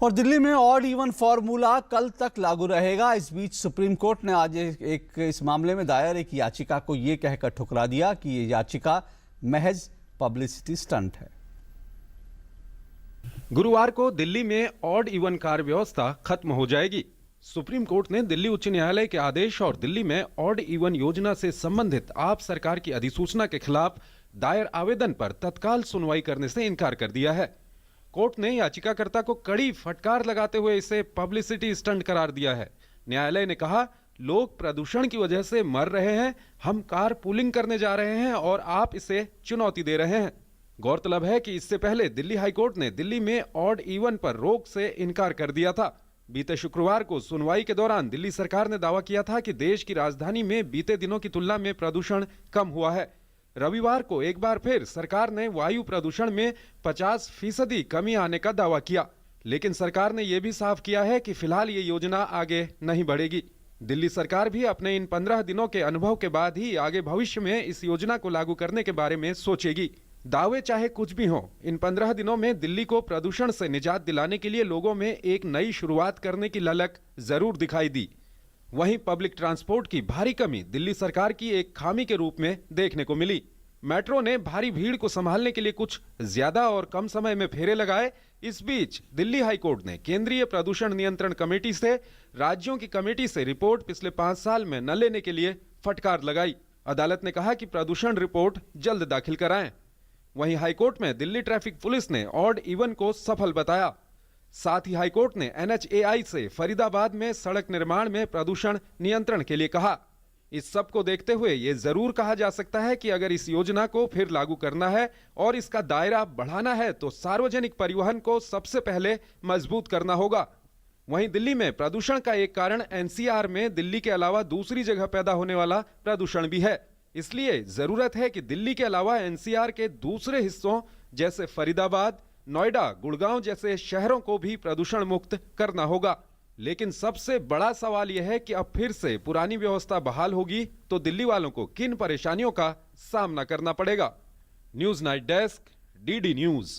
और दिल्ली में odd even formula कल तक लागू रहेगा। इस बीच सुप्रीम कोर्ट ने आज इस मामले में दायर एक याचिका को ये कहकर ठुकरा दिया कि ये याचिका महज पब्लिसिटी स्टंट है। गुरुवार को दिल्ली में ऑड इवन कार व्यवस्था खत्म हो जाएगी। सुप्रीम कोर्ट ने दिल्ली उच्च न्यायालय के आदेश और दिल्ली में ऑड इवन योजना से संबंधित आप सरकार की अधिसूचना के खिलाफ दायर आवेदन पर तत्काल सुनवाई करने से इनकार कर दिया है। कोर्ट ने याचिकाकर्ता को कड़ी फटकार लगाते हुए इसे पब्लिसिटी स्टंट करार दिया है। न्यायालय ने कहा, लोग प्रदूषण की वजह से मर रहे हैं, हम कार पूलिंग करने जा रहे हैं और आप इसे चुनौती दे रहे हैं। गौरतलब है कि इससे पहले दिल्ली हाईकोर्ट ने दिल्ली में ऑड इवन पर रोक से इनकार कर दिया था। बीते शुक्रवार को सुनवाई के दौरान दिल्ली सरकार ने दावा किया था कि देश की राजधानी में बीते दिनों की तुलना में प्रदूषण कम हुआ है। रविवार को एक बार फिर सरकार ने वायु प्रदूषण में 50% कमी आने का दावा किया, लेकिन सरकार ने यह भी साफ किया है कि फिलहाल ये योजना आगे नहीं बढ़ेगी। दिल्ली सरकार भी अपने इन 15 दिनों के अनुभव के बाद ही आगे भविष्य में इस योजना को लागू करने के बारे में सोचेगी। दावे चाहे कुछ भी हों, इन 15 दिनों में दिल्ली को प्रदूषण से निजात दिलाने के लिए लोगों में एक नई शुरुआत करने की ललक जरूर दिखाई दी। वहीं पब्लिक ट्रांसपोर्ट की भारी कमी दिल्ली सरकार की एक खामी के रूप में देखने को मिली। मेट्रो ने भारी भीड़ को संभालने के लिए कुछ ज्यादा और कम समय में फेरे लगाए। इस बीच दिल्ली हाईकोर्ट ने केंद्रीय प्रदूषण नियंत्रण कमेटी से राज्यों की कमेटी से रिपोर्ट पिछले 5 साल में न लेने के लिए फटकार लगाई। अदालत ने कहा कि प्रदूषण रिपोर्ट जल्द दाखिल कराएं। वहीं हाईकोर्ट में दिल्ली ट्रैफिक पुलिस ने ऑड इवन को सफल बताया। साथ ही हाईकोर्ट ने NHAI से फरीदाबाद में सड़क निर्माण में प्रदूषण नियंत्रण के लिए कहा। इस सब को देखते हुए ये जरूर कहा जा सकता है कि अगर इस योजना को फिर लागू करना है और इसका दायरा बढ़ाना है तो सार्वजनिक परिवहन को सबसे पहले मजबूत करना होगा। वहीं दिल्ली में प्रदूषण का एक कारण NCR में दिल्ली के अलावा दूसरी जगह पैदा होने वाला प्रदूषण भी है। इसलिए जरूरत है कि दिल्ली के अलावा NCR के दूसरे हिस्सों जैसे फरीदाबाद, नोएडा, गुड़गांव जैसे शहरों को भी प्रदूषण मुक्त करना होगा। लेकिन सबसे बड़ा सवाल यह है कि अब फिर से पुरानी व्यवस्था बहाल होगी तो दिल्ली वालों को किन परेशानियों का सामना करना पड़ेगा। News night desk, DD news.